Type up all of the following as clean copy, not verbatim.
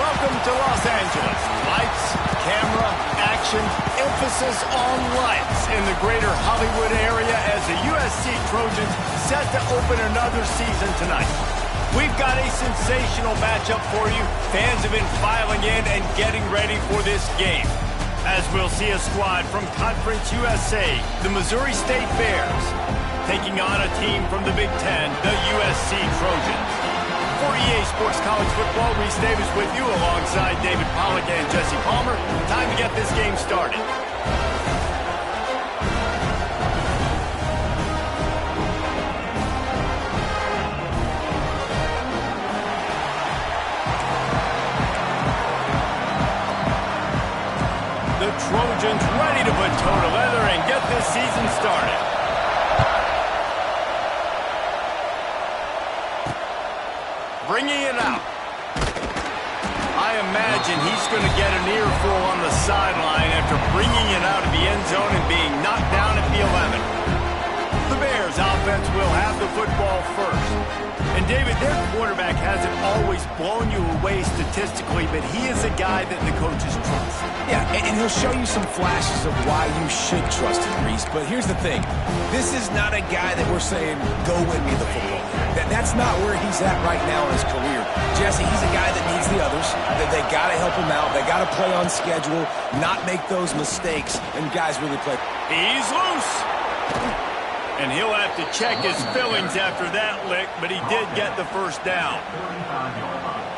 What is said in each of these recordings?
Welcome to Los Angeles. Lights, camera, action, emphasis on lights in the greater Hollywood area as the USC Trojans set to open another season tonight. We've got a sensational matchup for you. Fans have been filing in and getting ready for this game, as we'll see a squad from Conference USA, the Missouri State Bears, taking on a team from the Big Ten, the USC Trojans. For EA Sports College Football, Reese Davis with you alongside David Pollack and Jesse Palmer. Time to get this game started. The Trojans ready to put toe to leather and get this season started. Bringing it out. I imagine he's going to get an earful on the sideline after bringing it out of the end zone and being knocked down at the 11. The Bears offense will have the football first. And David, their quarterback hasn't always blown you away statistically, but he is a guy that the coaches trust. Yeah, and he'll show you some flashes of why you should trust him, Reese. But here's the thing. This is not a guy that we're saying, go win me the football. That's not where he's at right now in his career. Jesse, he's a guy that needs the others. They got to help him out. They got to play on schedule, not make those mistakes, and guys really play. He's loose. And he'll have to check his fillings after that lick, but he did get the first down.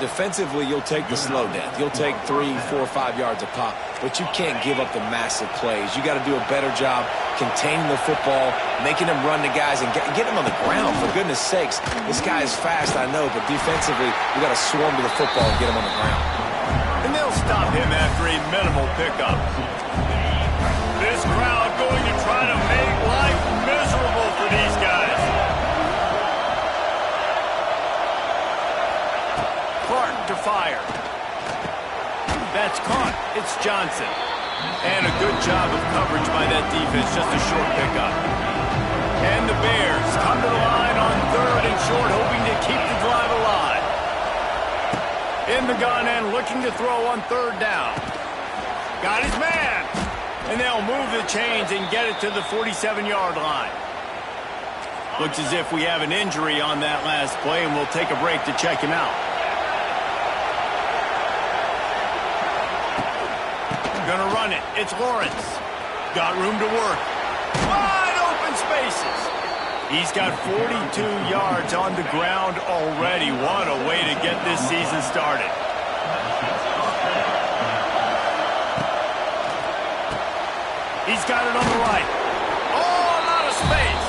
Defensively, you'll take the slow death. You'll take 3, 4, 5 yards a pop, but you can't give up the massive plays. You got to do a better job containing the football, making them run the guys, and get them on the ground. For goodness sakes, this guy is fast, I know, but defensively, you got to swarm to the football and get him on the ground. And they'll stop him after a minimal pickup. This crowd going to try to make life miserable for these guys. Clark to fire. That's caught. It's Johnson. And a good job of coverage by that defense. Just a short pickup. And the Bears come to the line on 3rd and short, hoping to keep the drive alive. In the gun and looking to throw on 3rd down. Got his man. And they'll move the chains and get it to the 47-yard line. Looks as if we have an injury on that last play, and we'll take a break to check him out. Gonna run it. It's Lawrence. Got room to work. Wide open spaces. He's got 42 yards on the ground already. What a way to get this season started. He's got it on the right. Oh, a lot of space.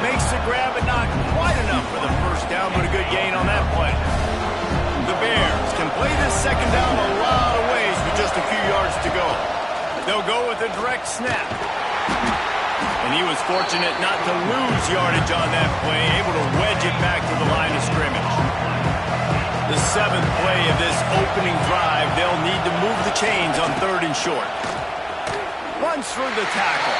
Makes the grab, but not quite enough for the first down, but a good gain on that play. The Bears can play this second down a lot of ways with just a few yards to go. They'll go with a direct snap. And he was fortunate not to lose yardage on that play, able to wedge it back to the line of scrimmage. The 7th play of this opening drive, they'll need to move the chains on 3rd and short. Runs through the tackle.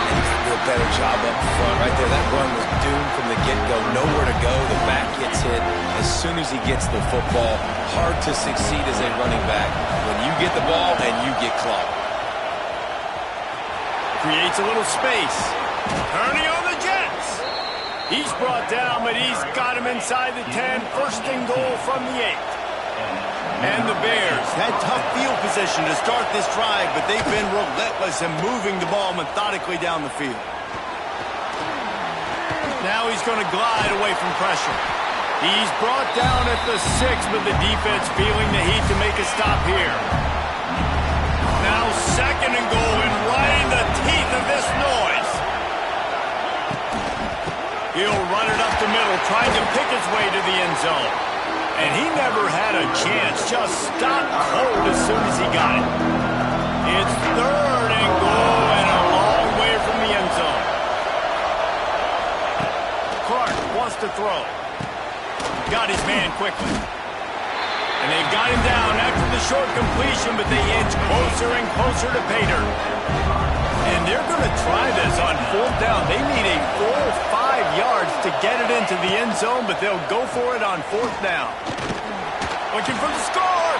And he can do a better job up front. Right there, that run was doomed from the get-go. Nowhere to go. The back gets hit as soon as he gets the football. Hard to succeed as a running back when you get the ball and you get clogged. Creates a little space. Turning on the Jets. He's brought down, but he's got him inside the 10. 1st and goal from the 8. And the Bears had tough field position to start this drive, but they've been relentless in moving the ball methodically down the field. Now he's going to glide away from pressure. He's brought down at the 6, but the defense feeling the heat to make a stop here. Now 2nd and goal, and right in the teeth of this noise. He'll run it up the middle, trying to pick his way to the end zone. And he never had a chance, just stopped cold as soon as he got it. It's 3rd and goal and a long way from the end zone. Clark wants to throw. Got his man quickly. And they've got him down after the short completion, but they inch closer and closer to pay dirt. And they're going to try this on 4th down. They need a full 5 yards to get it into the end zone, but they'll go for it on 4th down. Looking for the score.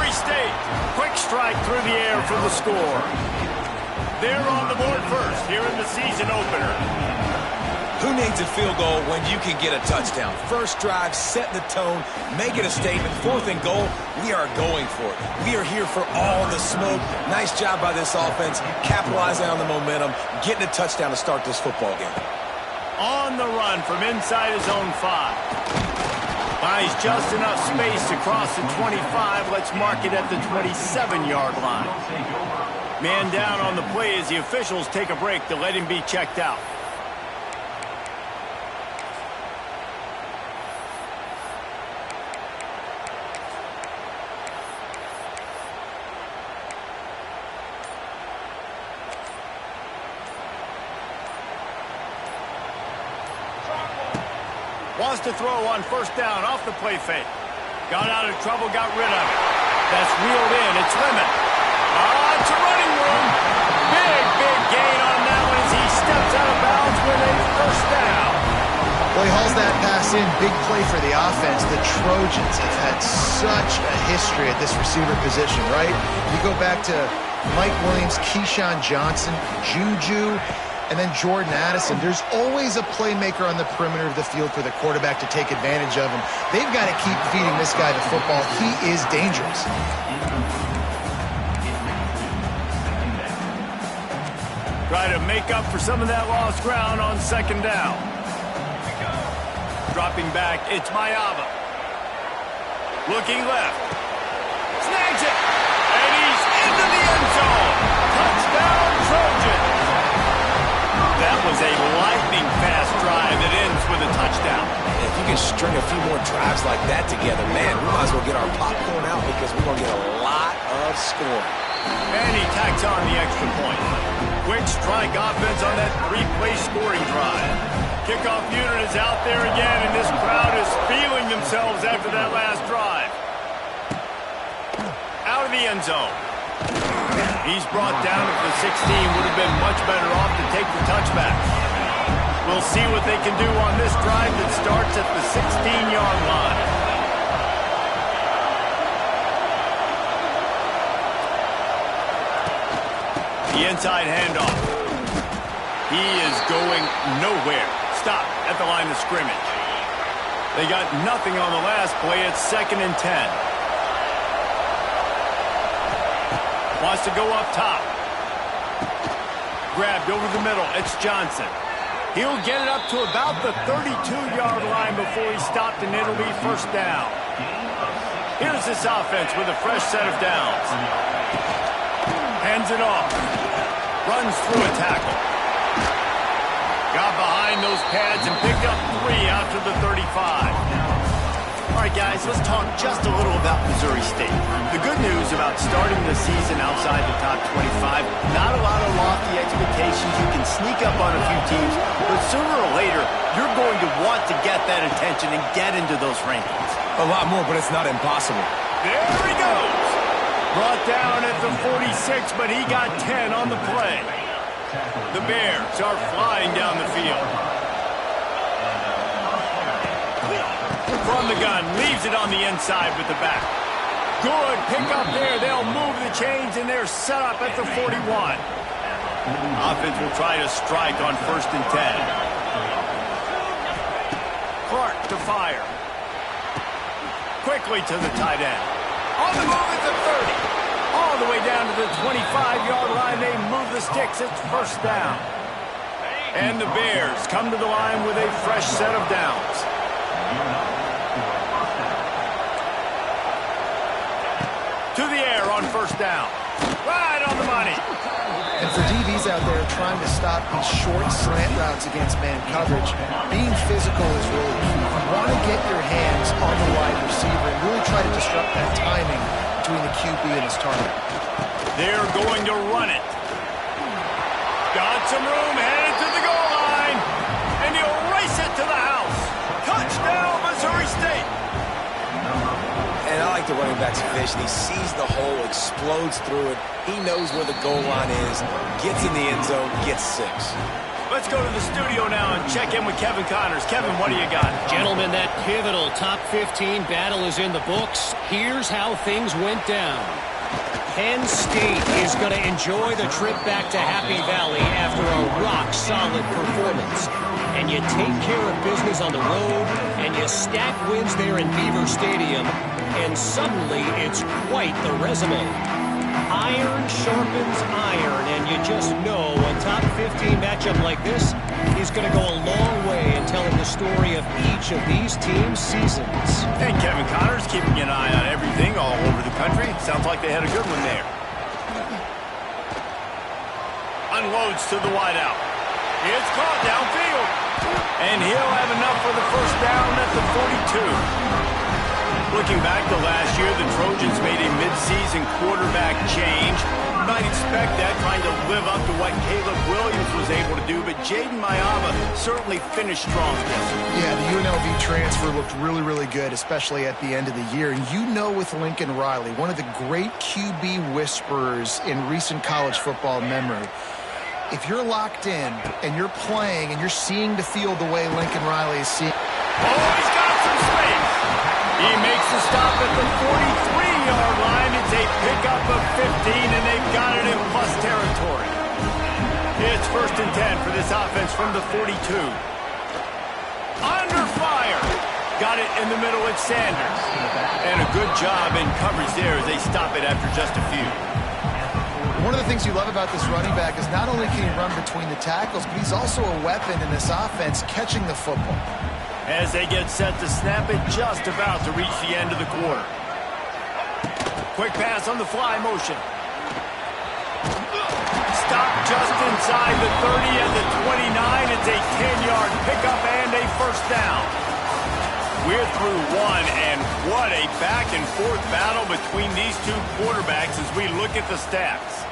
Missouri State. Quick strike through the air for the score. They're on the board first here in the season opener. Who needs a field goal when you can get a touchdown? First drive, setting the tone, making a statement. 4th and goal, we are going for it. We are here for all the smoke. Nice job by this offense, capitalizing on the momentum, getting a touchdown to start this football game. On the run from inside his own 5. Buys just enough space to cross the 25. Let's mark it at the 27-yard line. Man down on the play as the officials take a break to let him be checked out. Wants to throw on first down off the play fake. Got out of trouble, got rid of it. That's reeled in. It's Lemon. It's a running room. Big gain on that one as he steps out of bounds with a first down. Well, he hauls that pass in. Big play for the offense. The Trojans have had such a history at this receiver position, right? You go back to Mike Williams, Keyshawn Johnson, Juju, and then Jordan Addison. There's always a playmaker on the perimeter of the field for the quarterback to take advantage of him. They've got to keep feeding this guy the football. He is dangerous. Try to make up for some of that lost ground on second down. Dropping back, it's Mayava. Looking left. Snags it. And he's into the end zone. Touchdown, Trojans. That was a lightning-fast drive that ends with a touchdown. If you can string a few more drives like that together, man, we might as well get our popcorn out because we're going to get a lot of scoring. And he tacks on the extra point. Quick strike offense on that 3-play scoring drive. Kickoff unit is out there again, and this crowd is feeling themselves after that last drive. Out of the end zone. He's brought down at the 16. Would have been much better off to take the touchback. We'll see what they can do on this drive that starts at the 16-yard line. The inside handoff. He is going nowhere. Stop at the line of scrimmage. They got nothing on the last play. It's 2nd and 10. Wants to go up top. Grabbed over the middle. It's Johnson. He'll get it up to about the 32-yard line before he's stopped, and it'll be first down. Here's this offense with a fresh set of downs. Hands it off. Runs through a tackle. Got behind those pads and picked up 3 after the 35. All right, guys, let's talk just a little about Missouri State. The good news about starting the season outside the top 25, not a lot of lofty expectations. You can sneak up on a few teams, but sooner or later, you're going to want to get that attention and get into those rankings. A lot more, but it's not impossible. There he goes. Brought down at the 46, but he got 10 on the play. The Bears are flying down the field. From the gun, leaves it on the inside with the back. Good pickup there. They'll move the chains, and they're set up at the 41. Offense will try to strike on 1st and 10. Clark to fire. Quickly to the tight end. On the move at the 30. All the way down to the 25-yard line. They move the sticks. It's first down. And the Bears come to the line with a fresh set of downs. To the air on first down. Right on the money. And for DBs out there trying to stop these short slant routes against man coverage, being physical is really key. You want to get your hands on the wide receiver and really try to disrupt that timing between the QB and his target. They're going to run it. Got some room, headed to the goal line, and he'll race it to the house. Touchdown, Missouri State. And I like the running back's vision. He sees the hole, explodes through it. He knows where the goal line is, gets in the end zone, gets 6. Let's go to the studio now and check in with Kevin Connors. Kevin, what do you got? Gentlemen, that pivotal top 15 battle is in the books. Here's how things went down. Penn State is going to enjoy the trip back to Happy Valley after a rock-solid performance. And you take care of business on the road, and you stack wins there in Beaver Stadium, and suddenly it's quite the resume. Iron sharpens iron, and you just know a top 15 matchup like this is going to go a long way in telling the story of each of these teams' seasons. And Kevin Connors keeping an eye on everything all over the country. Sounds like they had a good one there. Unloads to the wideout. It's caught downfield. And he'll have enough for the first down at the 42. Looking back to last year, the Trojans made a midseason quarterback change. You might expect that, trying to live up to what Caleb Williams was able to do, but Jaden Mayava certainly finished strong. Yeah, the UNLV transfer looked really, really good, especially at the end of the year. And you know, with Lincoln Riley, one of the great QB whisperers in recent college football memory, if you're locked in and you're playing and you're seeing the field the way Lincoln Riley is seeing. Oh, he's got some space. He makes the stop at the 43-yard line. It's a pickup of 15, and they've got it in plus territory. It's 1st and 10 for this offense from the 42. Under fire. Got it in the middle with Sanders. And a good job in coverage there as they stop it after just a few. One of the things you love about this running back is not only can he run between the tackles, but he's also a weapon in this offense catching the football. As they get set to snap it, just about to reach the end of the quarter. Quick pass on the fly motion. Stop just inside the 30 at the 29. It's a 10-yard pickup and a first down. We're through one, and what a back-and-forth battle between these two quarterbacks as we look at the stats.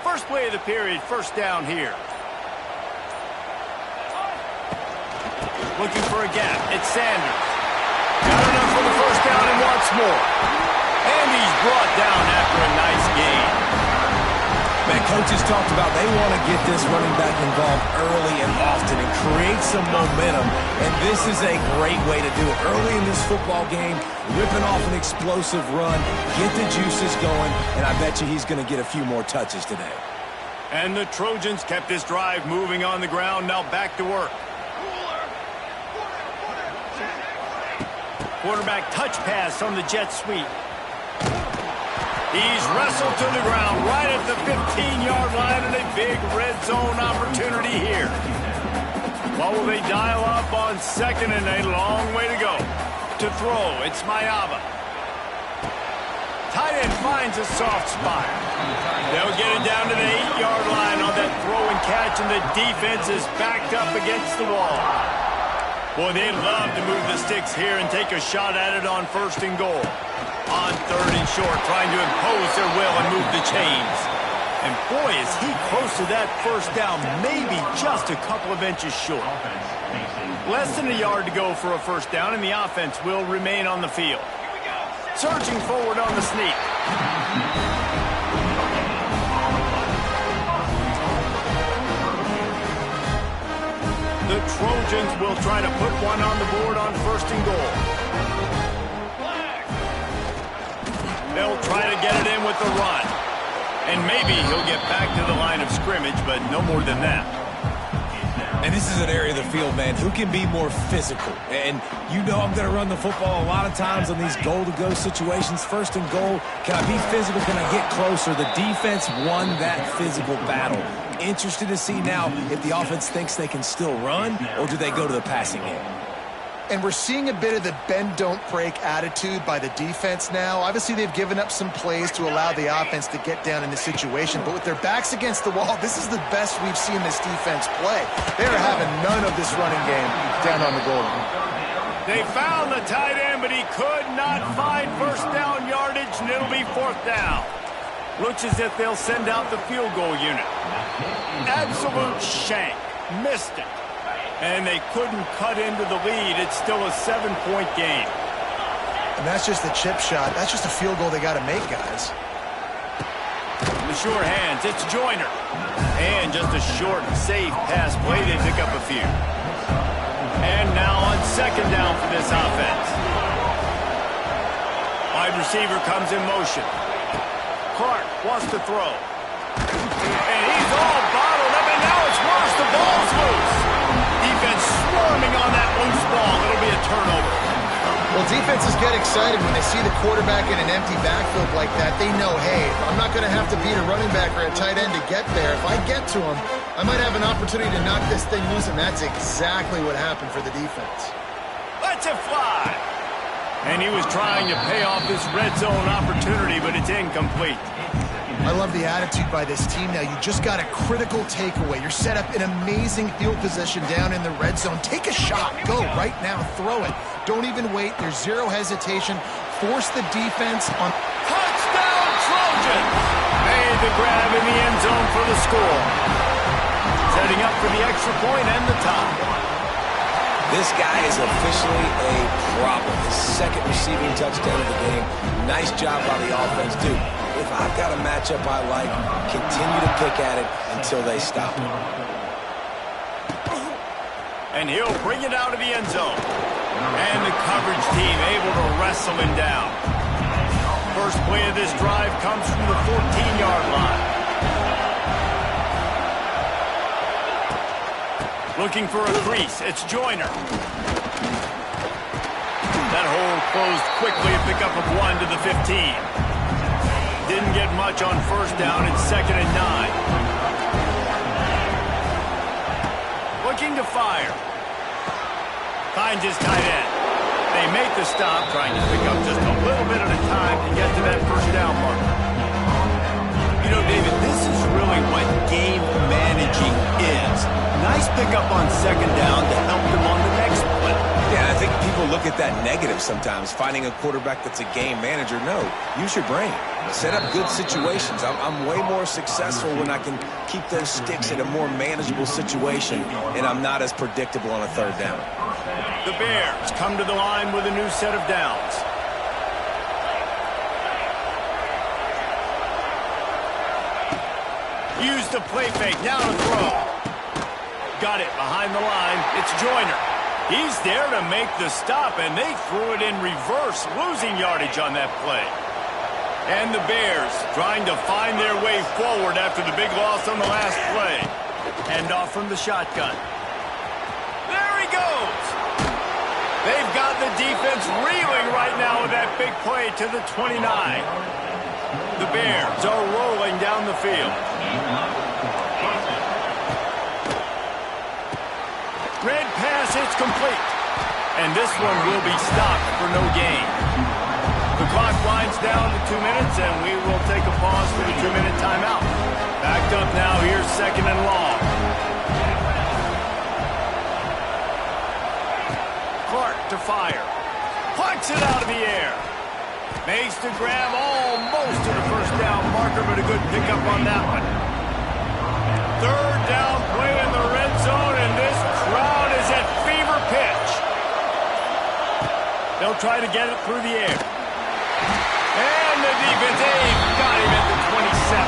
First play of the period, first down here. Looking for a gap. It's Sanders. Got enough for the first down and wants more. And he's brought down after a nice gain. Man, coaches talked about they want to get this running back involved early and often and create some momentum. And this is a great way to do it. Early in this football game, ripping off an explosive run, get the juices going, and I bet you he's going to get a few more touches today. And the Trojans kept this drive moving on the ground. Now back to work. Quarterback touch pass on the jet sweep. He's wrestled to the ground right at the 15-yard line, and a big red zone opportunity here. What will they dial up on second, and a long way to go? To throw, it's Mayava. Tight end finds a soft spot. They'll get it down to the 8-yard line on that throw and catch, and the defense is backed up against the wall. Boy, they'd love to move the sticks here and take a shot at it on 1st and goal. On 3rd and short, trying to impose their will and move the chains. And boy, is he close to that first down, maybe just a couple of inches short. Less than a yard to go for a first down, and the offense will remain on the field. Surging forward on the sneak. The Trojans will try to put one on the board on 1st and goal. They'll try to get it in with the run. And maybe he'll get back to the line of scrimmage, but no more than that. And this is an area of the field, man, who can be more physical. And you know I'm going to run the football a lot of times on these goal-to-go situations. 1st and goal, can I be physical? Can I get closer? The defense won that physical battle. Interested to see now if the offense thinks they can still run, or do they go to the passing game? And we're seeing a bit of the bend-don't-break attitude by the defense now. Obviously, they've given up some plays to allow the offense to get down in this situation. But with their backs against the wall, this is the best we've seen this defense play. They are having none of this running game down on the goal line. They found the tight end, but he could not find first down yardage, and it'll be 4th down. Looks as if they'll send out the field goal unit. Absolute shank. Missed it. And they couldn't cut into the lead. It's still a 7-point game. And that's just a chip shot. That's just a field goal they got to make, guys. The sure hands, it's Joyner. And just a short, safe pass play. They pick up a few. And now on second down for this offense. Wide receiver comes in motion. Clark wants to throw. And he's all bottled up, and now it's worse. The ball's loose. Defense swarming on that loose ball. It'll be a turnover. Well, defenses get excited when they see the quarterback in an empty backfield like that. They know, hey, I'm not going to have to beat a running back or a tight end to get there. If I get to him, I might have an opportunity to knock this thing loose, and that's exactly what happened for the defense. Let's it fly. And he was trying to pay off this red zone opportunity, but it's incomplete. I love the attitude by this team now. You just got a critical takeaway. You're set up in amazing field position down in the red zone. Take a shot. Go right now. Throw it. Don't even wait. There's zero hesitation. Force the defense on. Touchdown Trojans! Made the grab in the end zone for the score. Setting up for the extra point and the tie. This guy is officially a problem. His second receiving touchdown of the game. Nice job by the offense, too. If I've got a matchup I like, continue to pick at it until they stop it. And he'll bring it out of the end zone. And the coverage team able to wrestle him down. First play of this drive comes from the 14-yard line. Looking for a crease. It's Joyner. That hole closed quickly. A pickup of 1 to the 15. Didn't get much on first down. It's 2nd and 9. Looking to fire. Finds his tight end. They make the stop, trying to pick up just a little bit at a time to get to that first down mark. You know, David, this is really what game managing is. Nice pickup on second down to help them on the next play. Yeah, I think people look at that negative sometimes, finding a quarterback that's a game manager. No, use your brain. Set up good situations. I'm way more successful when I can keep those sticks in a more manageable situation, and I'm not as predictable on a third down. The Bears come to the line with a new set of downs. Use the play fake, now to throw. Got it behind the line, it's Joyner. He's there to make the stop, and they threw it in reverse, losing yardage on that play. And the Bears trying to find their way forward after the big loss on the last play. Hand off from the shotgun. There he goes. They've got the defense reeling right now with that big play to the 29. The Bears are rolling down the field. Red pass, it's complete. And this one will be stopped for no gain. The clock winds down to 2 minutes, and we will take a pause for the 2-minute timeout. Backed up now, here's 2nd and long. Clark to fire. Plucks it out of the air. Makes the grab almost to the first down marker, but a good pickup on that one. Third down play in the red zone, and this crowd is at fever pitch. They'll try to get it through the air. And the defense, got him at the 27.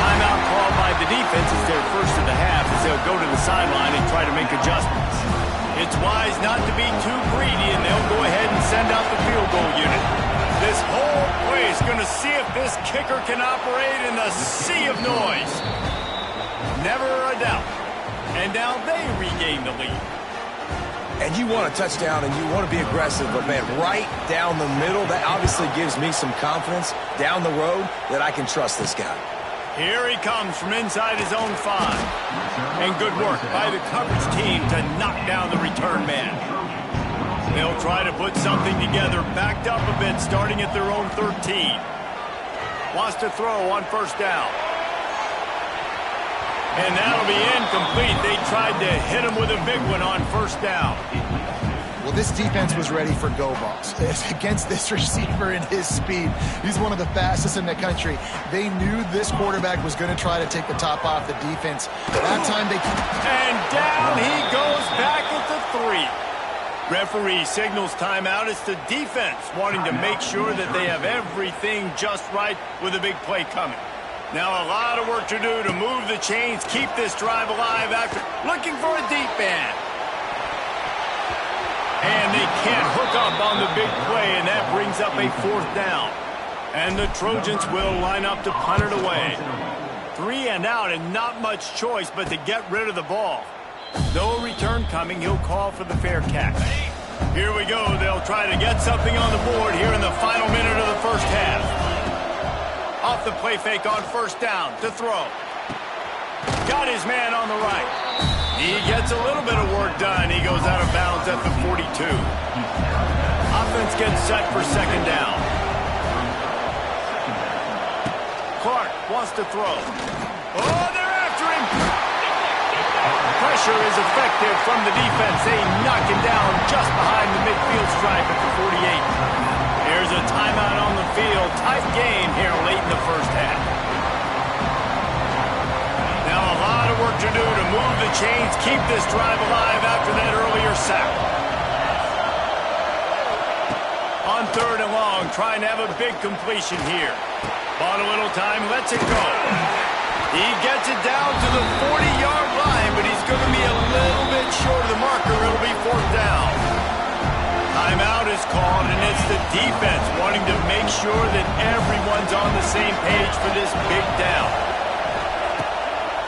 Timeout called by the defense. It's their first of the half as they'll go to the sideline and try to make adjustments. It's wise not to be too greedy, and they'll go ahead and send out the field goal unit. This whole play is going to see if this kicker can operate in the sea of noise. Never a doubt. And now they regain the lead. And you want a touchdown and you want to be aggressive, but, man, right down the middle, that obviously gives me some confidence down the road that I can trust this guy. Here he comes from inside his own 5. And good work by the coverage team to knock down the return man. They'll try to put something together, backed up a bit, starting at their own 13. Wants to throw on first down. And that'll be incomplete. They tried to hit him with a big one on first down. Well, this defense was ready for go balls. Against this receiver and his speed, he's one of the fastest in the country. They knew this quarterback was going to try to take the top off the defense. That time they... And down he goes back at the 3. Referee signals timeout. It's the defense wanting to make sure that they have everything just right with a big play coming. Now a lot of work to do to move the chains, keep this drive alive after looking for a deep man. And they can't hook up on the big play, and that brings up a 4th down. And the Trojans will line up to punt it away. 3 and out, and not much choice but to get rid of the ball. No return coming. He'll call for the fair catch. Here we go. They'll try to get something on the board here in the final minute of the first half. Off the play fake on 1st down to throw. Got his man on the right. He gets a little bit of work done. He goes out of bounds at the 42. Offense gets set for 2nd down. Clark wants to throw. Oh, they're after him. Pressure is effective from the defense. They knock him down just behind the midfield stripe at the 48. There's a timeout on the field. Tight game here late in the first half. Now a lot of work to do to move the chains, keep this drive alive after that earlier sack. On 3rd and long, trying to have a big completion here. Bought a little time, lets it go. He gets it down to the 40-yard line, but he's going to be a little bit short of the marker. It'll be 4th down. Timeout is called, and it's the defense wanting to make sure that everyone's on the same page for this big down.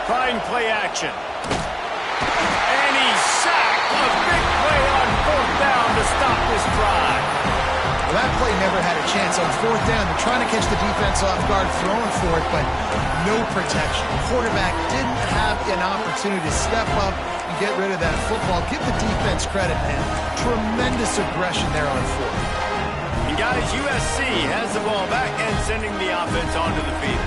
Trying play action. And he's sacked. A big play on 4th down to stop this drive. Well, that play never had a chance. On 4th down, they're trying to catch the defense off guard, throwing for it, but no protection. The quarterback didn't have an opportunity to step up and get rid of that football. Give the defense credit, man. Tremendous aggression there on 4th. And guys, USC has the ball back and sending the offense onto the field.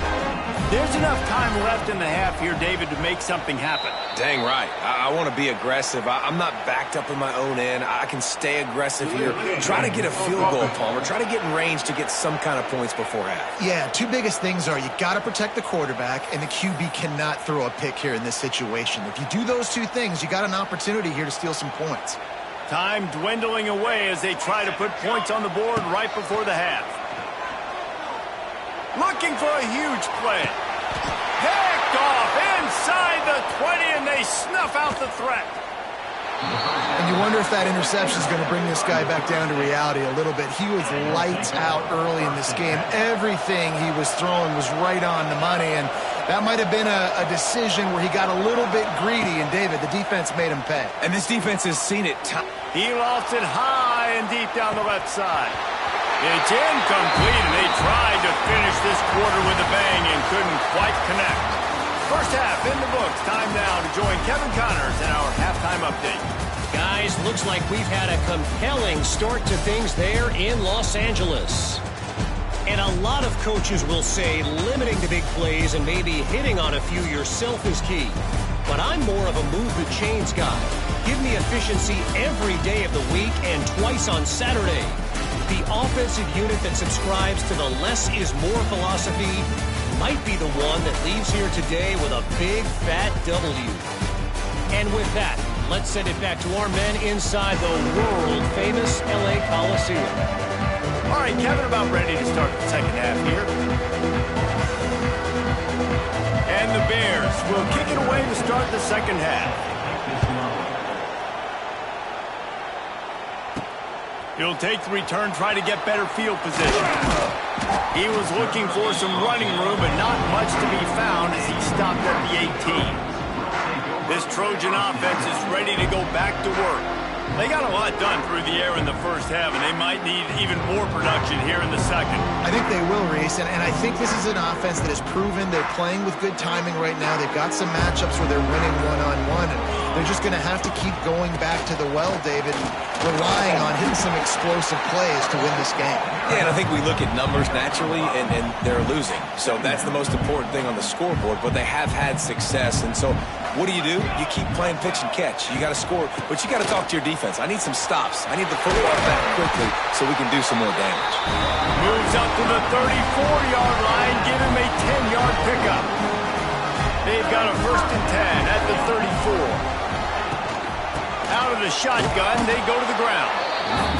There's enough time left in the half here, David, to make something happen. Dang right. I want to be aggressive. I'm not backed up in my own end. I can stay aggressive here. Try to get a field goal, Palmer. Try to get in range to get some kind of points before half. Yeah, 2 biggest things are you got to protect the quarterback, and the QB cannot throw a pick here in this situation. If you do those 2 things, you got an opportunity here to steal some points. Time dwindling away as they try to put points on the board right before the half. Looking for a huge play. Picked off inside the 20, and they snuff out the threat. And you wonder if that interception is going to bring this guy back down to reality a little bit. He was lights out early in this game. Everything he was throwing was right on the money, and that might have been a decision where he got a little bit greedy, and David, the defense made him pay. And this defense has seen it. He lost it high and deep down the left side. It's incomplete, and they tried to finish this quarter with a bang and couldn't quite connect. First half in the books. Time now to join Kevin Connors in our halftime update. Guys, looks like we've had a compelling start to things there in Los Angeles. And a lot of coaches will say limiting the big plays and maybe hitting on a few yourself is key. But I'm more of a move the chains guy. Give me efficiency every day of the week and twice on Saturday. The offensive unit that subscribes to the less is more philosophy might be the one that leaves here today with a big fat W. And with that, let's send it back to our men inside the world-famous LA Coliseum. All right, Kevin, about ready to start the second half here. And the Bears will kick it away to start the second half. He'll take the return, try to get better field position. He was looking for some running room, but not much to be found as he stopped at the 18. This Trojan offense is ready to go back to work. They got a lot done through the air in the first half, and they might need even more production here in the second. I think they will, Reese, and I think this is an offense that has proven they're playing with good timing right now. They've got some matchups where they're winning one-on-one, and they're just going to have to keep going back to the well, David, and relying on hitting some explosive plays to win this game. Yeah, and I think we look at numbers naturally, and they're losing. So that's the most important thing on the scoreboard, but they have had success. And so what do? You keep playing pitch and catch. You got to score, but you got to talk to your defense. I need some stops. I need the football back quickly so we can do some more damage. Moves up to the 34-yard line, give him a 10-yard pickup. They've got a 1st and 10 at the 34. Out of the shotgun, they go to the ground.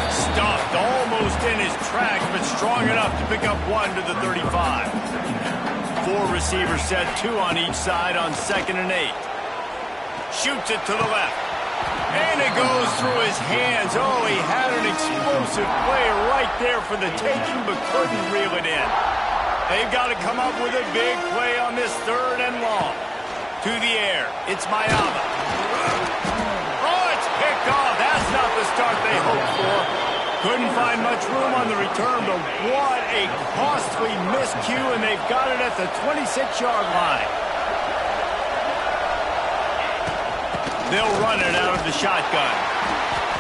Stuffed almost in his tracks, but strong enough to pick up 1 to the 35. 4 receivers set, 2 on each side on 2nd and 8. Shoots it to the left. And it goes through his hands. Oh, he had an explosive play right there for the taking, but couldn't reel it in. They've got to come up with a big play on this 3rd and long. To the air. It's Mayama. Oh, it's picked off. That's not the start they hoped for. Couldn't find much room on the return, but what a costly miscue, and they've got it at the 26-yard line. They'll run it out of the shotgun.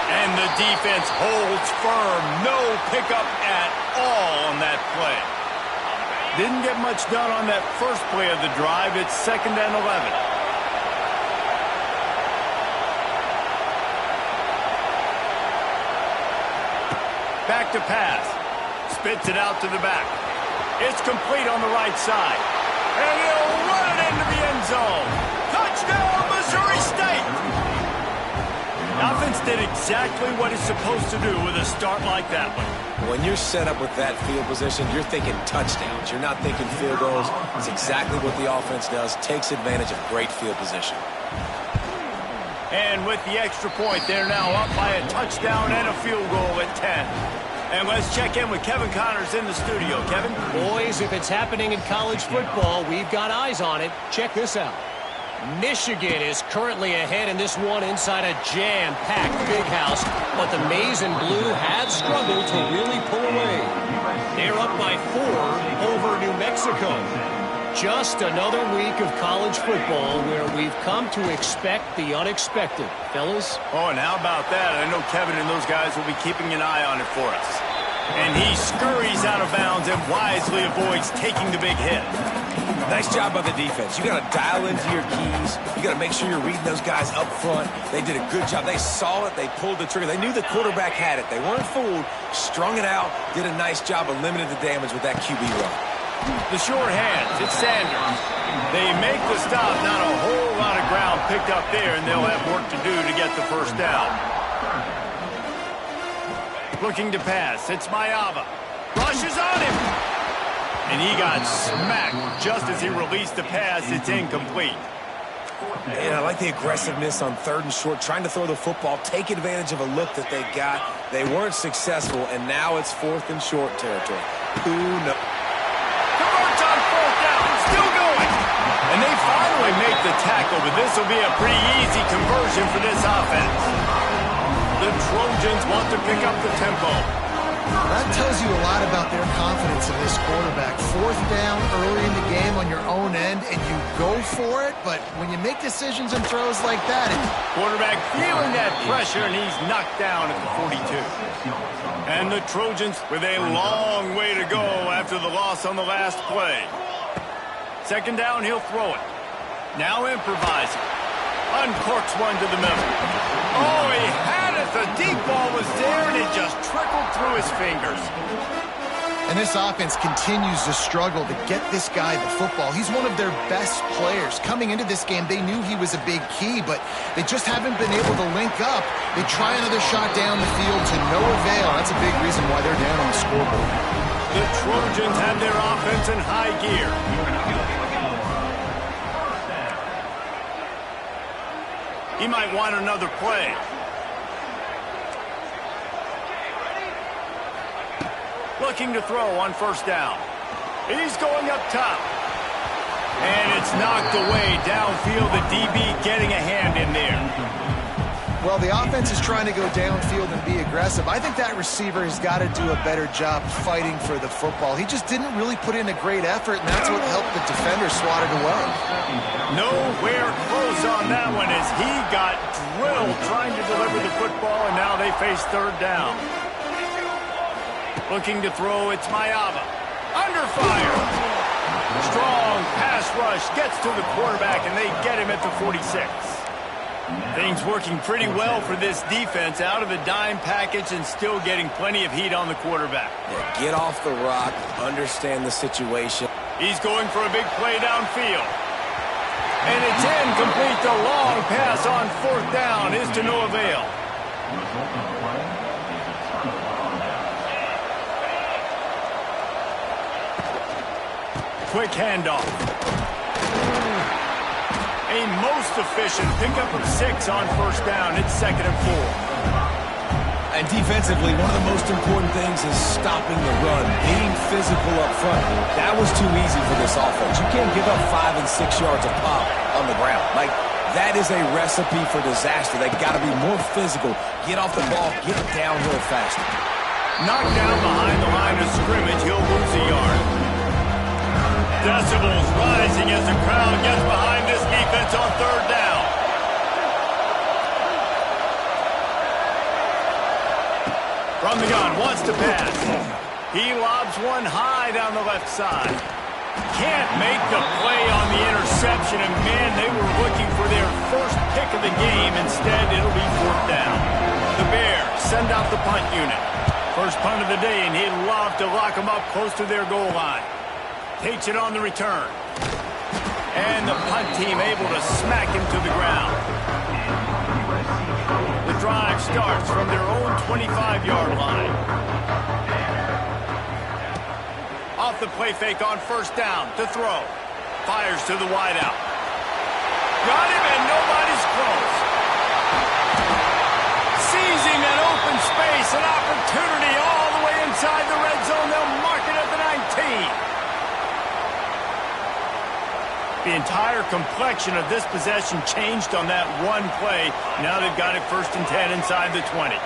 And the defense holds firm. No pickup at all on that play. Didn't get much done on that first play of the drive. It's 2nd and 11. Back to pass. Spits it out to the back. It's complete on the right side. And he'll run it into the end zone. Touchdown, Missouri State! Offense did exactly what it's supposed to do with a start like that one. When you're set up with that field position, you're thinking touchdowns. You're not thinking field goals. It's exactly what the offense does. Takes advantage of great field position. And with the extra point, they're now up by a touchdown and a field goal at 10. And let's check in with Kevin Connors in the studio. Kevin? Boys, if it's happening in college football, we've got eyes on it. Check this out. Michigan is currently ahead in this one inside a jam-packed big house, but the Maize and Blue have struggled to really pull away. They're up by 4 over New Mexico. Just another week of college football where we've come to expect the unexpected. Fellas? Oh, and how about that? I know Kevin and those guys will be keeping an eye on it for us. And he scurries out of bounds and wisely avoids taking the big hit. Nice job by the defense. You got to dial into your keys. You got to make sure you're reading those guys up front. They did a good job. They saw it. They pulled the trigger. They knew the quarterback had it. They weren't fooled. Strung it out. Did a nice job of limiting the damage with that QB run. The short hands. It's Sanders. They make the stop. Not a whole lot of ground picked up there, and they'll have work to do to get the first down. Looking to pass. It's Mayava. Rushes on him. And he got smacked just as he released the pass. It's incomplete. And I like the aggressiveness on 3rd and short, trying to throw the football, take advantage of a look that they got. They weren't successful, and now it's 4th and short territory. Who knows? Converts on 4th down. Still going. And they finally make the tackle, but this will be a pretty easy conversion for this offense. The Trojans want to pick up the tempo. That tells you a lot about their confidence in this quarterback. 4th down early in the game on your own end, and you go for it, but when you make decisions and throws like that... Quarterback feeling that pressure, and he's knocked down at the 42. And the Trojans with a long way to go after the loss on the last play. 2nd down, he'll throw it. Now improvising. Uncorks one to the middle. Oh, he had it. The deep ball was there, and it just trickled through his fingers. And this offense continues to struggle to get this guy the football. He's one of their best players. Coming into this game, they knew he was a big key, but they just haven't been able to link up. They try another shot down the field to no avail. That's a big reason why they're down on the scoreboard. The Trojans have their offense in high gear. He might want another play. Looking to throw on 1st down. He's going up top. And it's knocked away downfield. The DB getting a hand in there. Well, the offense is trying to go downfield and be aggressive. I think that receiver has got to do a better job fighting for the football. He just didn't really put in a great effort, and that's what helped the defender swat it away. Nowhere close on that one as he got drilled trying to deliver the football, and now they face third down. Looking to throw, it's Mayava. Under fire. Strong pass rush gets to the quarterback, and they get him at the 46. Things working pretty well for this defense, out of the dime package and still getting plenty of heat on the quarterback. Yeah, get off the rock, understand the situation. He's going for a big play downfield. And it's incomplete. The long pass on fourth down is to no avail. Quick handoff. A most efficient pickup of 6 on first down. It's 2nd and 4. And defensively, one of the most important things is stopping the run, being physical up front. That was too easy for this offense. You can't give up 5 and 6 yards of pop on the ground. Like, that is a recipe for disaster. They've got to be more physical, get off the ball, get downhill faster. Knocked down behind the line of scrimmage, he'll lose a yard. Decibels rising as the crowd gets behind this defense on third down. From the gun, wants to pass. He lobs one high down the left side. Can't make the play on the interception, and man, they were looking for their first pick of the game. Instead, it'll be fourth down. The Bears send out the punt unit. First punt of the day, and he'd love to lock them up close to their goal line. Takes it on the return. And the punt team able to smack him to the ground. The drive starts from their own 25-yard line. Off the play fake on first down to throw. Fires to the wideout. Got him and nobody's close. Seizing an open space, an opportunity all the way inside the red zone. They'll mark it at the 19. The entire complexion of this possession changed on that one play. Now they've got it 1st and 10 inside the 20.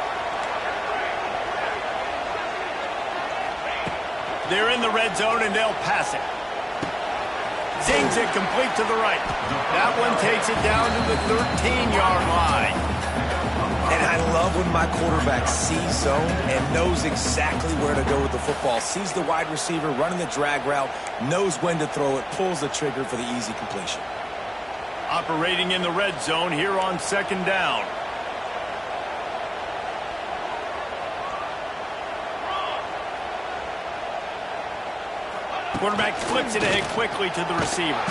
They're in the red zone and they'll pass it. Zings it complete to the right. That one takes it down to the 13-yard line. And I love when my quarterback sees zone and knows exactly where to go with the football. Sees the wide receiver running the drag route, knows when to throw it, pulls the trigger for the easy completion. Operating in the red zone here on 2nd down. Quarterback flips it ahead quickly to the receiver.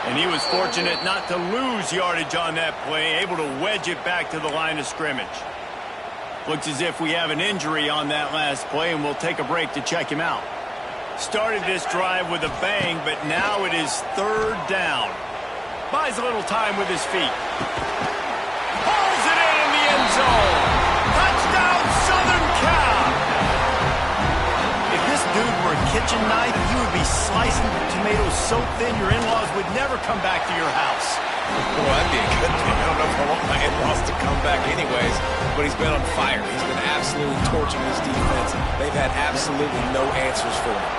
And he was fortunate not to lose yardage on that play, able to wedge it back to the line of scrimmage. Looks as if we have an injury on that last play, and we'll take a break to check him out. Started this drive with a bang, but now it is 3rd down. Buys a little time with his feet. Pulls it in the end zone. Touchdown, Southern Cal! If this dude were a kitchen knife, you would be slicing tomatoes so thin your in-laws would never come back to your house. Well, that'd be a good thing. I don't know if I want my in-laws to come back anyways, but he's been on fire. He's been absolutely torching his defense. They've had absolutely no answers for him.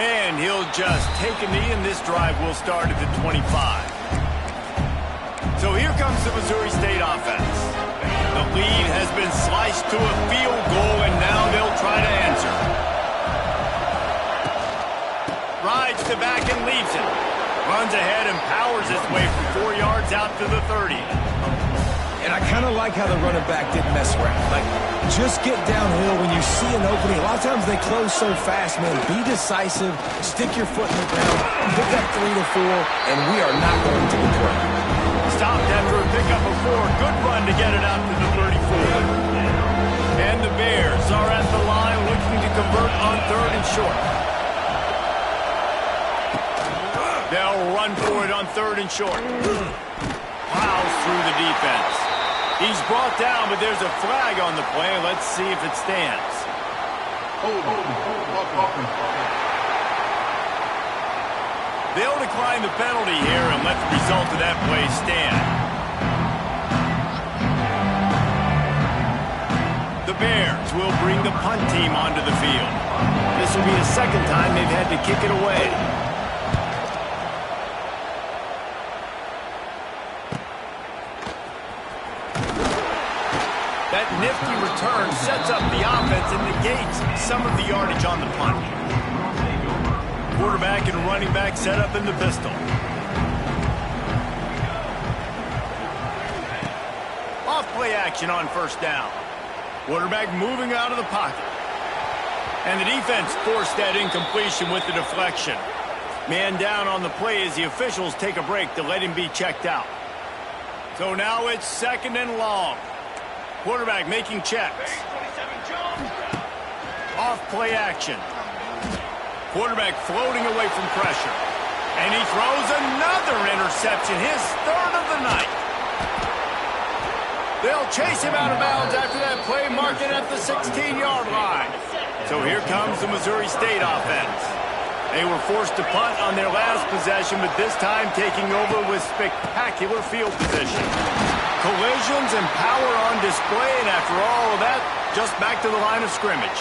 And he'll just take a knee, and this drive will start at the 25. So here comes the Missouri State offense. The lead has been sliced to a field goal, and now they'll try to answer. Rides to back and leaves it. Runs ahead and powers his way for 4 yards out to the 30. And I kind of like how the running back didn't mess around. Like, just get downhill when you see an opening. A lot of times they close so fast, man. Be decisive, stick your foot in the ground, pick up 3 to 4, and we are not going to be playing. Stopped after a pickup of 4. Good run to get it out to the 34. And the Bears are at the line looking to convert on 3rd and short. They'll run for it on 3rd and short. Plows through the defense. He's brought down, but there's a flag on the play. Let's see if it stands. They'll decline the penalty here and let the result of that play stand. The Bears will bring the punt team onto the field. This will be the second time they've had to kick it away. That nifty return sets up the offense and negates some of the yardage on the punt. Quarterback and running back set up in the pistol. Off play action on first down. Quarterback moving out of the pocket. And the defense forced that incompletion with the deflection. Man down on the play as the officials take a break to let him be checked out. So now it's second and long. Quarterback making checks. Off play action. Quarterback floating away from pressure. And he throws another interception, his third of the night. They'll chase him out of bounds after that play, marking at the 16-yard line. So here comes the Missouri State offense. They were forced to punt on their last possession, but this time taking over with spectacular field position. Collisions and power on display, and after all of that, just back to the line of scrimmage.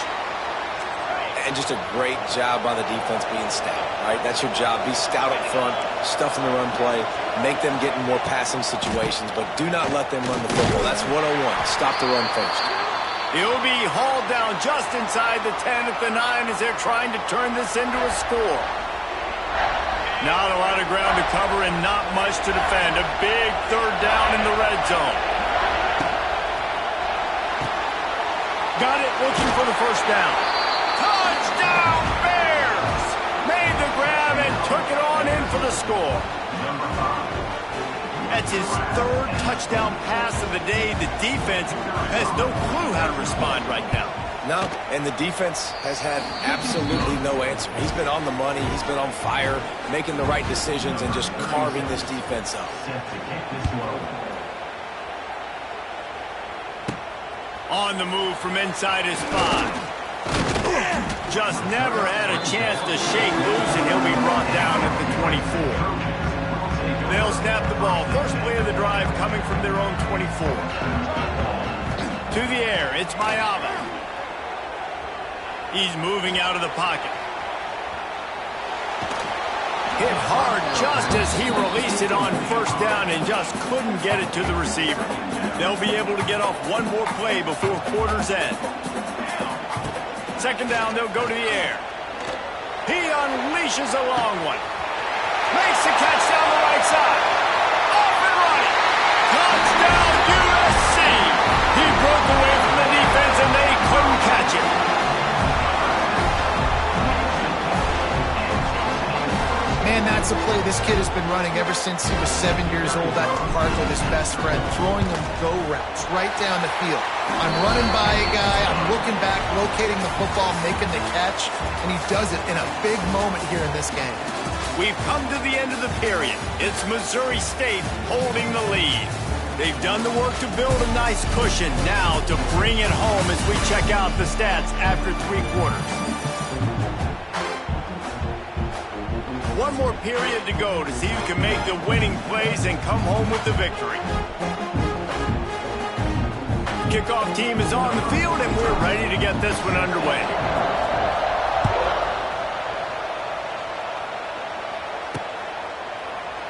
And just a great job by the defense being stout, right? That's your job. Be stout up front, stuff in the run play, make them get in more passing situations, but do not let them run the football. That's 101. Stop the run first. He'll be hauled down just inside the 10 at the 9 as they're trying to turn this into a score. Not a lot of ground to cover and not much to defend. A big third down in the red zone. Got it, looking for the first down. Touchdown, Bears! Made the grab and took it on in for the score. That's his third touchdown pass of the day. The defense has no clue how to respond right now. No, and the defense has had absolutely no answer. He's been on the money. He's been on fire, making the right decisions and just carving this defense up. On the move from inside his 5. Just never had a chance to shake loose, and he'll be brought down at the 24. They'll snap the ball. First play of the drive coming from their own 24. To the air, it's Mayava. He's moving out of the pocket. Hit hard just as he released it on first down and just couldn't get it to the receiver. They'll be able to get off one more play before quarter's end. Second down, they'll go to the air. He unleashes a long one. Makes the catch down the right side. Off and running. Touchdown, USC. He broke away from the defense and they couldn't catch him. Man, that's a play this kid has been running ever since he was 7 years old at the park with his best friend, throwing them go routes right down the field. I'm running by a guy, I'm looking back, locating the football, making the catch, and he does it in a big moment here in this game. We've come to the end of the period. It's Missouri State holding the lead. They've done the work to build a nice cushion. Now to bring it home as we check out the stats after 3 quarters. One more period to go to see who can make the winning plays and come home with the victory. Kickoff team is on the field, and we're ready to get this one underway.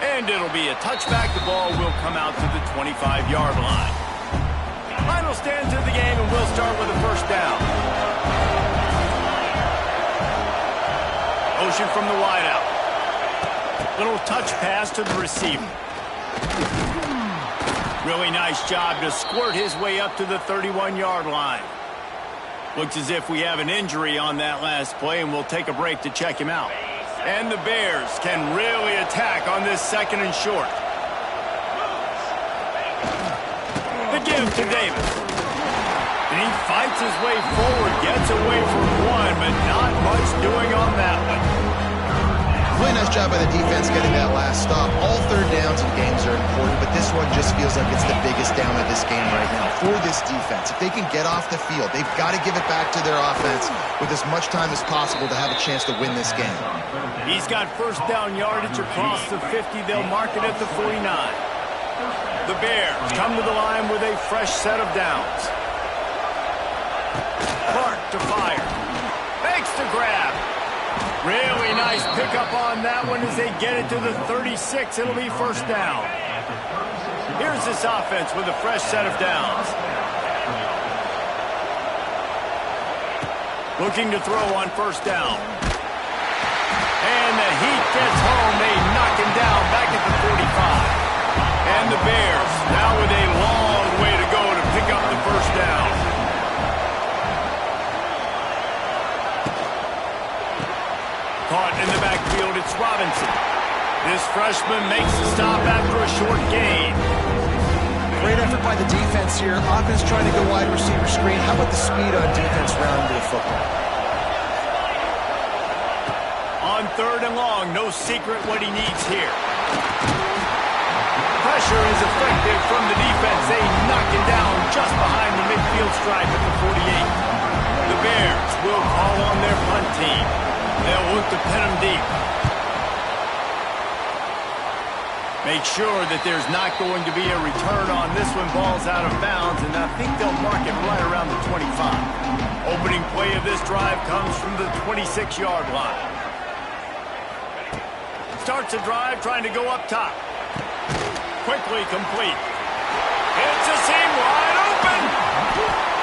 And it'll be a touchback. The ball will come out to the 25-yard line. Final stands of the game, and we'll start with a first down. Motion from the wideout. Little touch pass to the receiver. Really nice job to squirt his way up to the 31-yard line. Looks as if we have an injury on that last play, and we'll take a break to check him out. And the Bears can really attack on this second and short. The give to Davis. And he fights his way forward, gets away from one, but not much doing on that one. Really nice job by the defense getting that last stop. All third downs in games are important, but this one just feels like it's the biggest down of this game right now for this defense. If they can get off the field, they've got to give it back to their offense with as much time as possible to have a chance to win this game. He's got first down yardage across the 50. They'll mark it at the 49. The Bears come to the line with a fresh set of downs. Clark to fire. Makes the grab. Really nice pickup on that one as they get it to the 36. It'll be first down. Here's this offense with a fresh set of downs. Looking to throw on first down. And the heat gets home. They knock him down back at the 45. And the Bears now with a long way to go to pick up the first down. Caught in the backfield, it's Robinson. This freshman makes the stop after a short gain. Great effort by the defense here. Offense trying to go wide receiver screen. How about the speed on defense rounding to the football? On third and long, no secret what he needs here. Pressure is effective from the defense. They knock him down just behind the midfield stripe at the 48. The Bears will call on their punt team. They'll look to pin him deep. Make sure that there's not going to be a return on this one. Ball's out of bounds, and I think they'll mark it right around the 25. Opening play of this drive comes from the 26-yard line. Starts a drive trying to go up top. Quickly complete. It's a seam wide open.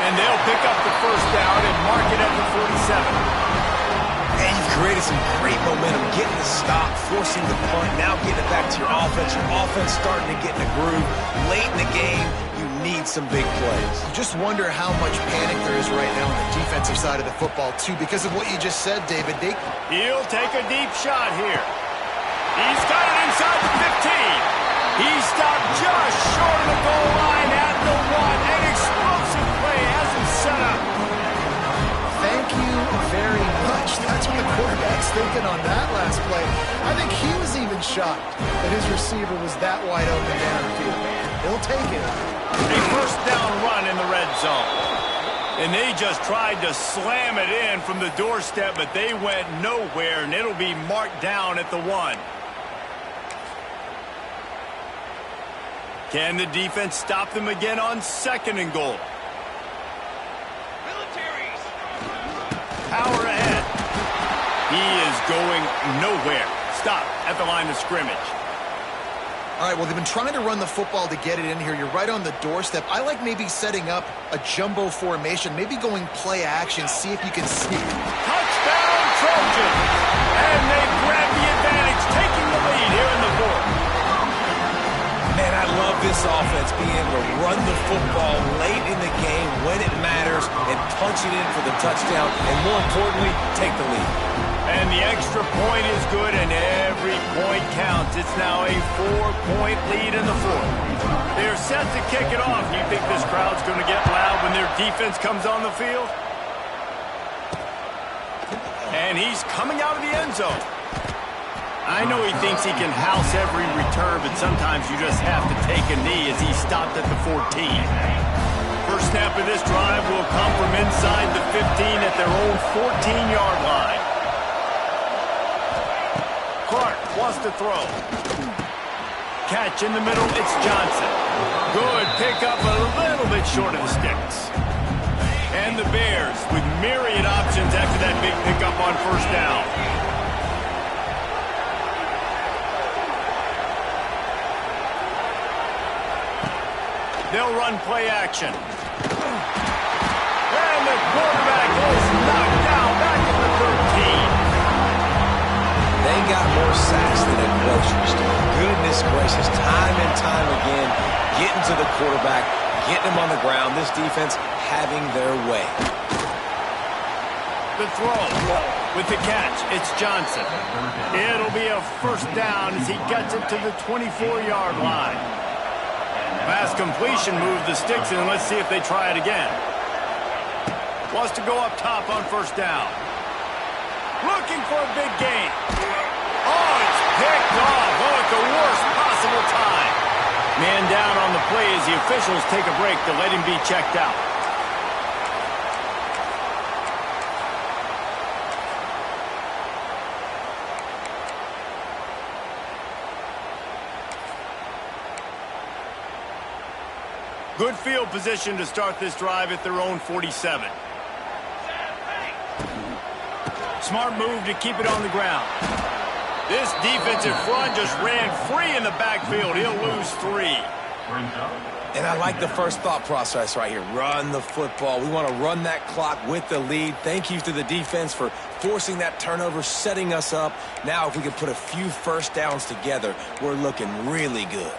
And they'll pick up the first down and mark it at the 47. And you've created some great momentum, getting the stop, forcing the punt, now getting it back to your offense. Your offense starting to get in a groove. Late in the game, you need some big plays. You just wonder how much panic there is right now on the defensive side of the football, too, because of what you just said, David. He'll take a deep shot here. He's got it inside the 15. He stopped just short of the goal line at the 1. An explosive play has him set up. Thank you very much. That's what the quarterback's thinking on that last play. I think he was even shocked that his receiver was that wide open downfield. He'll take it. A first down run in the red zone. And they just tried to slam it in from the doorstep, but they went nowhere, and it'll be marked down at the 1. Can the defense stop them again on second and goal? Power ahead. He is going nowhere. Stop at the line of scrimmage. All right, well, they've been trying to run the football to get it in here. You're right on the doorstep. I like maybe setting up a jumbo formation, maybe going play action, see if you can sneak. Touchdown, Trojans! And they grab the advantage, taking the lead here in the fourth. Man, I love this offense being able to run the football late in the game when it matters and punch it in for the touchdown and, more importantly, take the lead. And the extra point is good, and every point counts. It's now a 4-point lead in the fourth. They're set to kick it off. Do you think this crowd's going to get loud when their defense comes on the field? And he's coming out of the end zone. I know he thinks he can house every return, but sometimes you just have to take a knee as he stopped at the 14. First snap of this drive will come from inside the 15 at their own 14-yard line. Clark wants to throw. Catch in the middle, it's Johnson. Good pickup, a little bit short of the sticks. And the Bears with myriad options after that big pickup on first down. They'll run play action. And the quarterback is knocked down back at the 13. They got more sacks than a grocery store. Goodness gracious, time and time again, getting to the quarterback, getting him on the ground. This defense having their way. The throw with the catch, it's Johnson. It'll be a first down as he gets it to the 24-yard line. Pass completion moved the sticks in. Let's see if they try it again. Wants to go up top on first down. Looking for a big gain. Oh, picked off. Oh, at the worst possible time. Man down on the play as the officials take a break to let him be checked out. Good field position to start this drive at their own 47. Smart move to keep it on the ground. This defensive front just ran free in the backfield. He'll lose 3. And I like the first thought process right here. Run the football. We want to run that clock with the lead. Thank you to the defense for forcing that turnover, setting us up. Now if we can put a few first downs together, we're looking really good.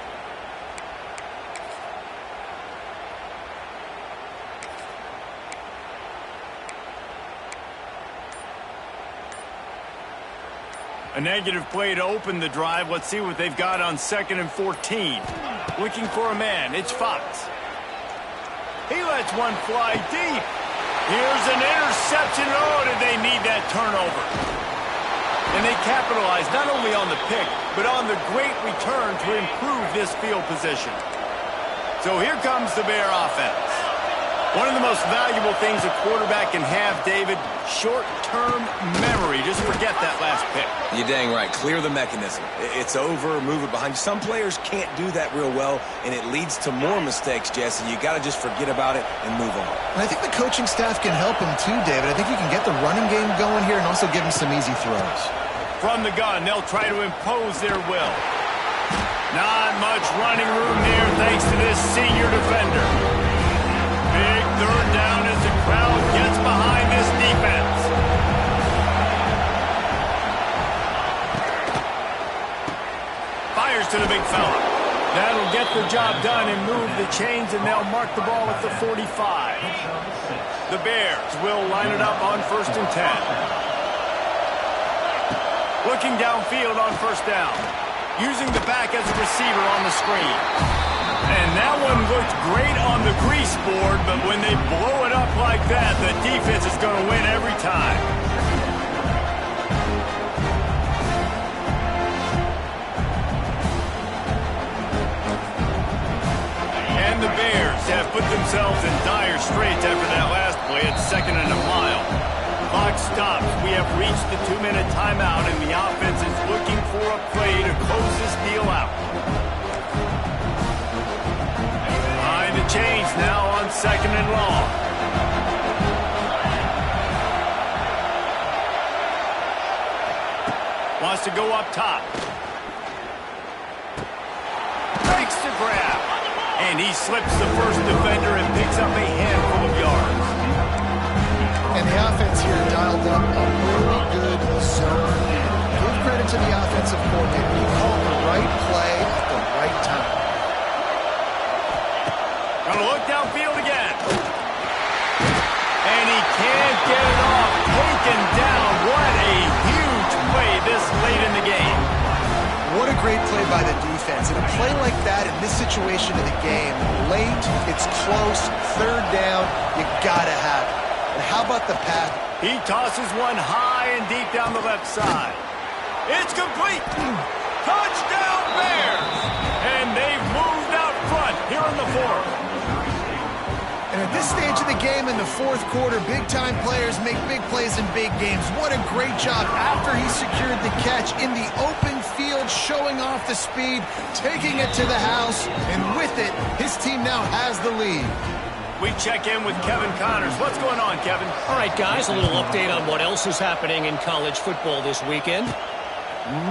A negative play to open the drive. Let's see what they've got on 2nd and 14. Looking for a man. It's Fox. He lets one fly deep. Here's an interception. Oh, did they need that turnover? And they capitalize not only on the pick, but on the great return to improve this field position. So here comes the Bear offense. One of the most valuable things a quarterback can have, David, short-term memory. Just forget that last pick. You're dang right. Clear the mechanism. It's over, move it behind you. Some players can't do that real well, and it leads to more mistakes, Jesse. You got to just forget about it and move on. And I think the coaching staff can help him too, David. I think you can get the running game going here and also give him some easy throws. From the gun, they'll try to impose their will. Not much running room there thanks to this senior defender. Big third down as the crowd gets behind this defense. Fires to the big fella. That'll get the job done and move the chains, and they'll mark the ball at the 45. The Bears will line it up on 1st and 10. Looking downfield on 1st down. Using the back as a receiver on the screen. And that one looked great on the grease board, but when they blow it up like that, the defense is going to win every time. And the Bears have put themselves in dire straits after that last play at 2nd and a mile. Clock stops. We have reached the 2-minute timeout, and the offense is looking for a play to close this deal out. The change now on 2nd and long. Wants to go up top. Breaks the grab. And he slips the first defender and picks up a handful of yards. And the offense here dialed up a really good zone. Give credit to the offensive coordinator. He called the right play at the right time. Gonna look downfield again. And he can't get it off. Taken down. What a huge play this late in the game. What a great play by the defense. And a play like that in this situation of the game, late, it's close, 3rd down, you gotta have it. And how about the pass? He tosses one high and deep down the left side. It's complete. Touchdown Bears. And they've moved out front here in the 4th. And at this stage of the game in the 4th quarter, big-time players make big plays in big games. What a great job after he secured the catch in the open field, showing off the speed, taking it to the house, and with it, his team now has the lead. We check in with Kevin Connors. What's going on, Kevin? All right, guys, a little update on what else is happening in college football this weekend.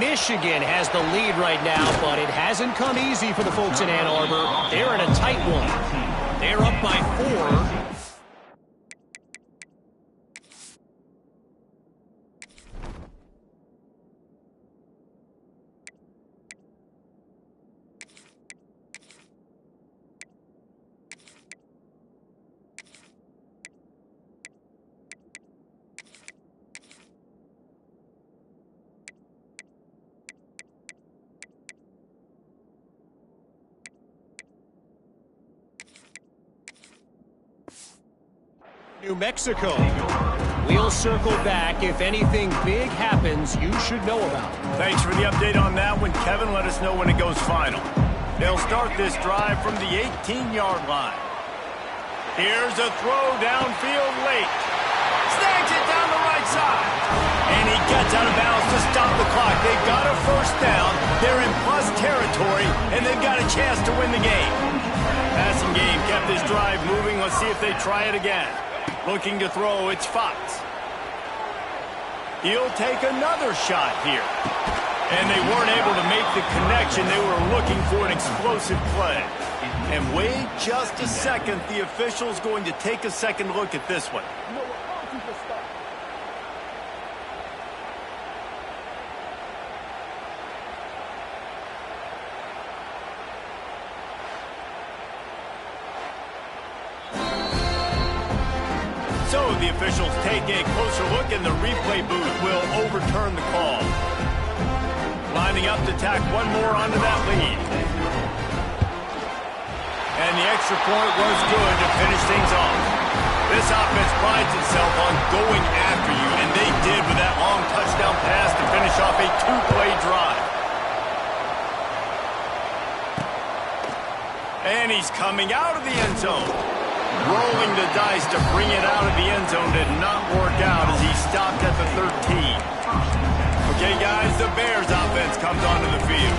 Michigan has the lead right now, but it hasn't come easy for the folks in Ann Arbor. They're in a tight one. They're up by 4. New Mexico We'll circle back if anything big happens you should know about. Thanks for the update on that one, Kevin. Let us know when it goes final. They'll start this drive from the 18-yard line. Here's a throw downfield late. Snags it down the right side. And he gets out of bounds to stop the clock. They've got a first down. They're in plus territory, and they've got a chance to win the game. Passing game kept this drive moving. Let's see if they try it again. Looking to throw, it's Fox. He'll take another shot here. And they weren't able to make the connection. They were looking for an explosive play. And wait just a second. The official's going to take a second look at this one. So the officials take a closer look, and the replay booth will overturn the call. Lining up to tack one more onto that lead. And the extra point was good to finish things off. This offense prides itself on going after you, and they did with that long touchdown pass to finish off a two-play drive. And he's coming out of the end zone. Rolling the dice to bring it out of the end zone did not work out as he stopped at the 13. Okay, guys, the Bears offense comes onto the field.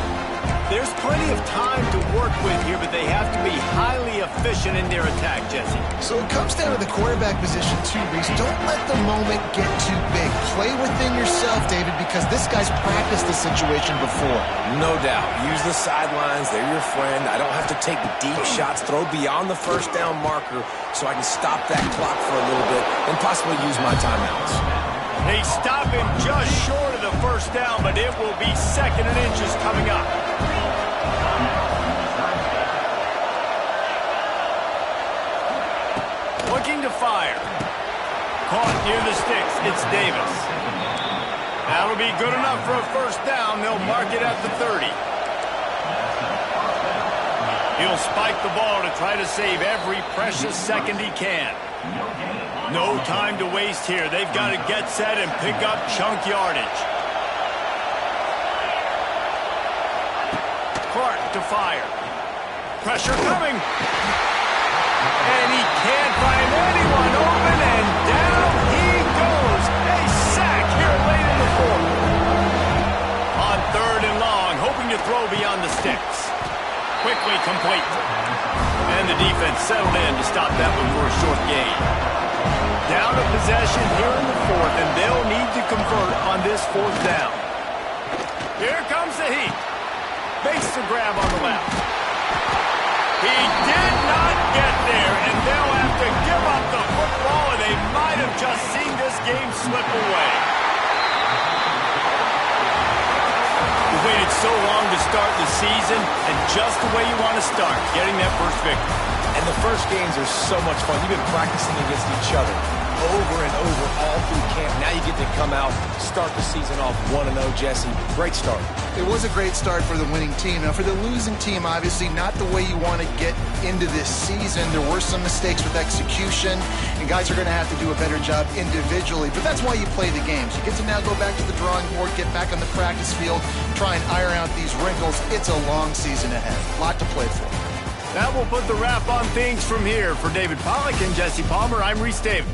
There's plenty of time to work with here, but they have to be highly efficient in their attack, Jesse. So it comes down to the quarterback position too, Reese. Don't let the moment get too big. Play within yourself, David, because this guy's practiced the situation before. No doubt. Use the sidelines. They're your friend. I don't have to take deep shots, throw beyond the first down marker so I can stop that clock for a little bit and possibly use my timeouts. They stop him just short of the first down, but it will be second and inches coming up. Looking to fire. Caught near the sticks. It's Davis. That'll be good enough for a first down. They'll mark it at the 30. He'll spike the ball to try to save every precious second he can. No time to waste here. They've got to get set and pick up chunk yardage. Clark to fire. Pressure coming. And he can't find anyone open, and down he goes. A sack here late in the fourth. On third and long, hoping to throw beyond the sticks. Quickly complete. And the defense settled in to stop that one for a short gain. Down a possession here in the fourth, and they'll need to convert on this fourth down. Here comes the heat. Makes the grab on the left. He did not get there, and they'll have to give up the football, and they might have just seen this game slip away. You waited so long to start the season, and just the way you want to start, getting that first victory. And the first games are so much fun. You've been practicing against each other over and over all through camp. Now you get to come out, start the season off 1-0, Jesse. Great start. It was a great start for the winning team. Now, for the losing team, obviously not the way you want to get into this season. There were some mistakes with execution, and guys are going to have to do a better job individually. But that's why you play the games. You get to now go back to the drawing board, get back on the practice field, try and iron out these wrinkles. It's a long season ahead. A lot to play for. That will put the wrap on things from here. For David Pollack and Jesse Palmer, I'm Reese David.